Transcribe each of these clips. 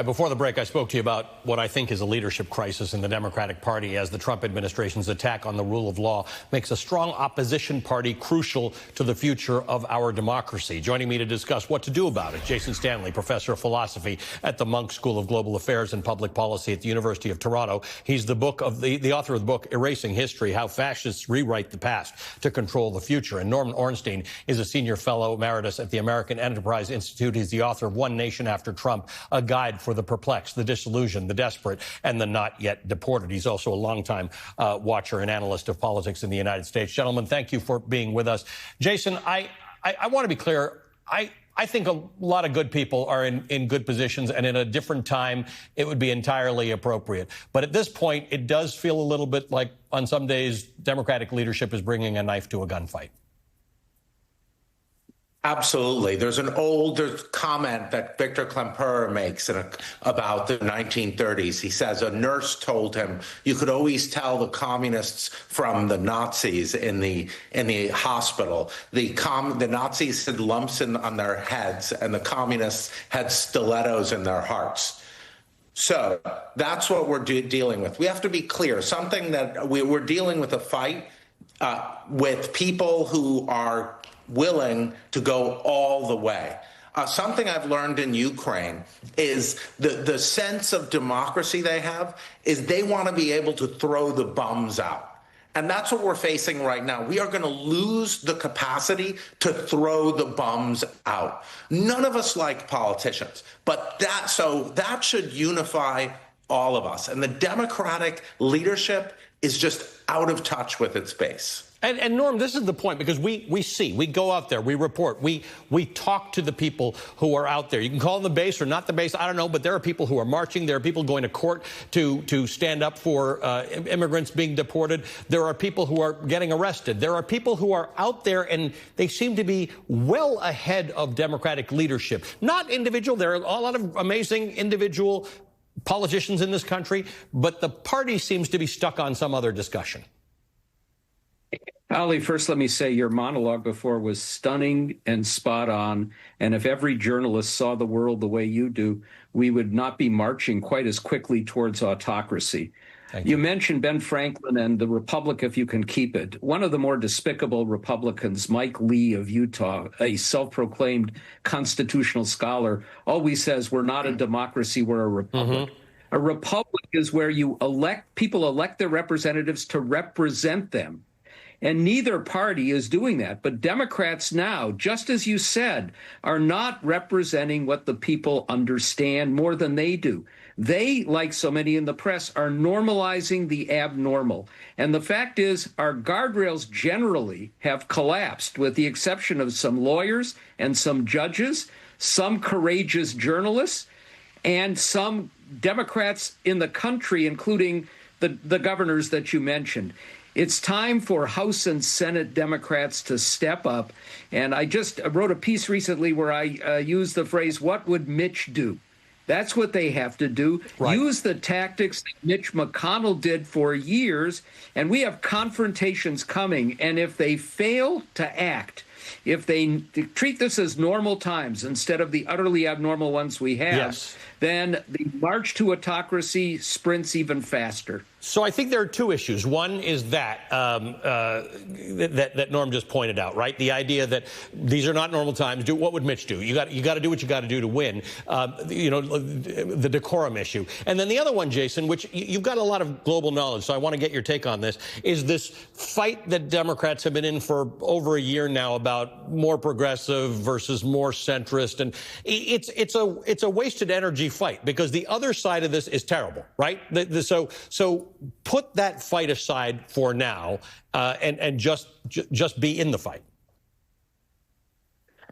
Before the break, I spoke to you about what I think is a leadership crisis in the Democratic Party as the Trump administration's attack on the rule of law makes a strong opposition party crucial to the future of our democracy. Joining me to discuss what to do about it, Jason Stanley, professor of philosophy at the Munk School of Global Affairs and Public Policy at the University of Toronto. He's the author of the book Erasing History: How Fascists Rewrite the Past to Control the Future. And Norman Ornstein is a senior fellow emeritus at the American Enterprise Institute. He's the author of One Nation After Trump, a guide for the perplexed, the disillusioned, the desperate, and the not yet deported. He's also a longtime watcher and analyst of politics in the United States. Gentlemen, thank you for being with us. Jason, I want to be clear. I think a lot of good people are in good positions, and in a different time, it would be entirely appropriate. But at this point, it does feel a little bit like on some days, Democratic leadership is bringing a knife to a gunfight. Absolutely. There's an older comment that Victor Klemperer makes about the 1930s. He says a nurse told him you could always tell the communists from the Nazis in the hospital. The Nazis had lumps on their heads, and the communists had stilettos in their hearts. So that's what we're dealing with. We have to be clear. Something that we're dealing with a fight with people who are willing to go all the way. Something I've learned in Ukraine is the sense of democracy they have is they want to be able to throw the bums out. And that's what we're facing right now. We are going to lose the capacity to throw the bums out. None of us like politicians, but that should unify all of us. And the Democratic leadership is just out of touch with its base. And Norm, this is the point, because we go out there, we report, we talk to the people who are out there. You can call them the base or not the base, I don't know, but there are people who are marching. There are people going to court to stand up for immigrants being deported. There are people who are getting arrested. There are people who are out there, and they seem to be well ahead of Democratic leadership. Not individual. There are a lot of amazing individual politicians in this country, but the party seems to be stuck on some other discussion. Ali, first let me say your monologue before was stunning and spot on. And if every journalist saw the world the way you do, we would not be marching quite as quickly towards autocracy. You mentioned Ben Franklin and the Republic, if you can keep it. One of the more despicable Republicans, Mike Lee of Utah, a self-proclaimed constitutional scholar, always says we're not a democracy, we're a republic. A republic is where people elect their representatives to represent them. And neither party is doing that. But Democrats now, just as you said, are not representing what the people understand more than they do. They, like so many in the press, are normalizing the abnormal. And the fact is, our guardrails generally have collapsed, with the exception of some lawyers and some judges, some courageous journalists, and some Democrats in the country, including the governors that you mentioned. It's time for House and Senate Democrats to step up. And I just wrote a piece recently where I used the phrase, what would Mitch do? That's what they have to do. Right. Use the tactics that Mitch McConnell did for years. And we have confrontations coming. And if they fail to act, if they treat this as normal times instead of the utterly abnormal ones we have, then the march to autocracy sprints even faster. So I think there are two issues. One is that Norm just pointed out, right? The idea that these are not normal times. What would Mitch do? You got to do what you got to do to win. The decorum issue. And then the other one, Jason, which you've got a lot of global knowledge, so I want to get your take on this, is this fight that Democrats have been in for over a year now about more progressive versus more centrist, and it's a wasted energy fight, because the other side of this is terrible, right? So put that fight aside for now, and just be in the fight.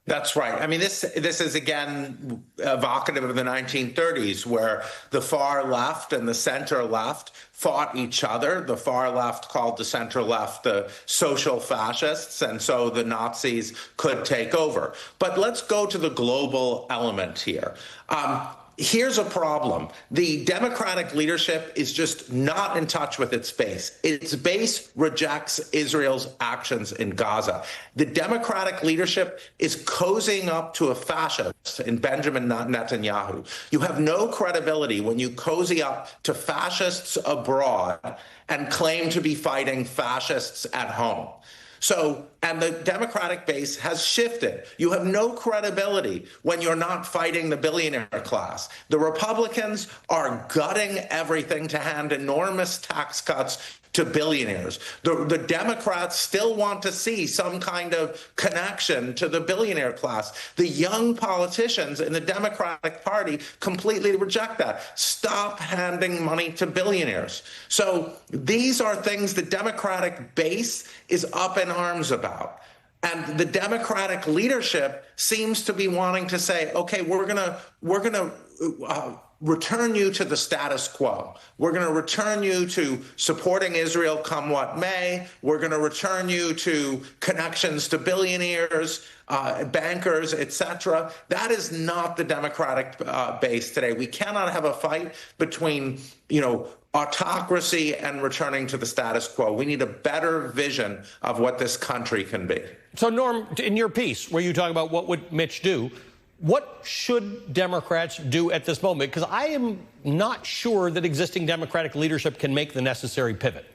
That's right. I mean, this is, again, evocative of the 1930s, where the far left and the center left fought each other. The far left called the center left the social fascists, and so the Nazis could take over. But let's go to the global element here. Here's a problem. The Democratic leadership is just not in touch with its base. Its base rejects Israel's actions in Gaza. The Democratic leadership is cozying up to a fascist in Benjamin Netanyahu. You have no credibility when you cozy up to fascists abroad and claim to be fighting fascists at home. So, and the Democratic base has shifted. You have no credibility when you're not fighting the billionaire class. The Republicans are gutting everything to hand enormous tax cuts to billionaires. The Democrats still want to see some kind of connection to the billionaire class. The young politicians in the Democratic Party completely reject that. Stop handing money to billionaires. So these are things the Democratic base is up in arms about. And the Democratic leadership seems to be wanting to say, okay, we're gonna return you to the status quo. We're going to return you to supporting Israel come what may. We're going to return you to connections to billionaires, bankers, etc. That is not the Democratic base today. We cannot have a fight between, autocracy and returning to the status quo. We need a better vision of what this country can be. So, Norm, in your piece, where you talk about what would Mitch do, what should Democrats do at this moment? Because I am not sure that existing Democratic leadership can make the necessary pivot.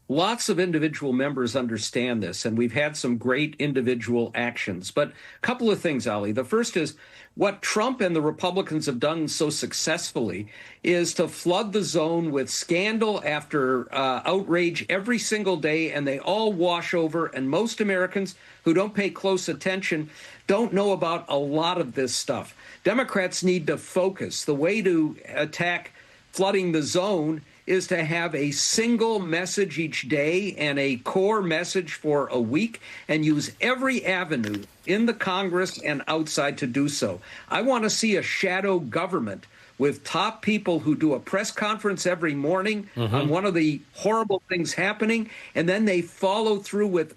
Lots of individual members understand this, and we've had some great individual actions. But a couple of things, Ali. The first is what Trump and the Republicans have done so successfully is to flood the zone with scandal after outrage every single day, and they all wash over. And most Americans who don't pay close attention don't know about a lot of this stuff. Democrats need to focus. The way to attack flooding the zone is to have a single message each day and a core message for a week and use every avenue in the Congress and outside to do so. I want to see a shadow government with top people who do a press conference every morning on one of the horrible things happening, and then they follow through with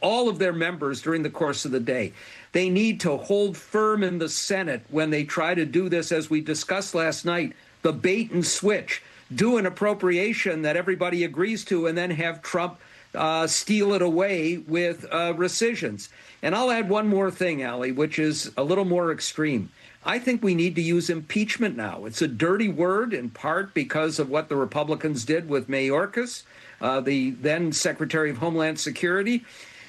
all of their members during the course of the day. They need to hold firm in the Senate when they try to do this, as we discussed last night, the bait and switch. Do an appropriation that everybody agrees to and then have Trump steal it away with rescissions. And I'll add one more thing, Ali, which is a little more extreme. I think we need to use impeachment now. It's a dirty word, in part because of what the Republicans did with Mayorkas, the then Secretary of Homeland Security.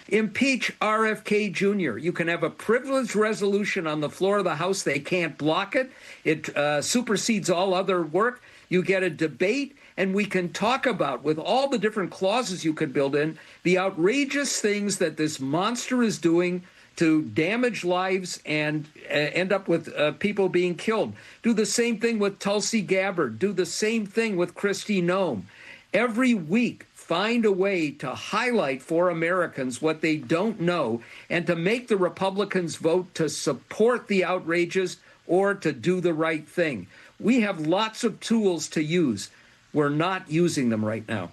Impeach RFK Jr. You can have a privileged resolution on the floor of the House. They can't block it. It supersedes all other work. You get a debate, and we can talk about, with all the different clauses you could build in, the outrageous things that this monster is doing to damage lives and end up with people being killed. Do the same thing with Tulsi Gabbard. Do the same thing with Kristi Noem. Every week, find a way to highlight for Americans what they don't know and to make the Republicans vote to support the outrages or to do the right thing. We have lots of tools to use. We're not using them right now.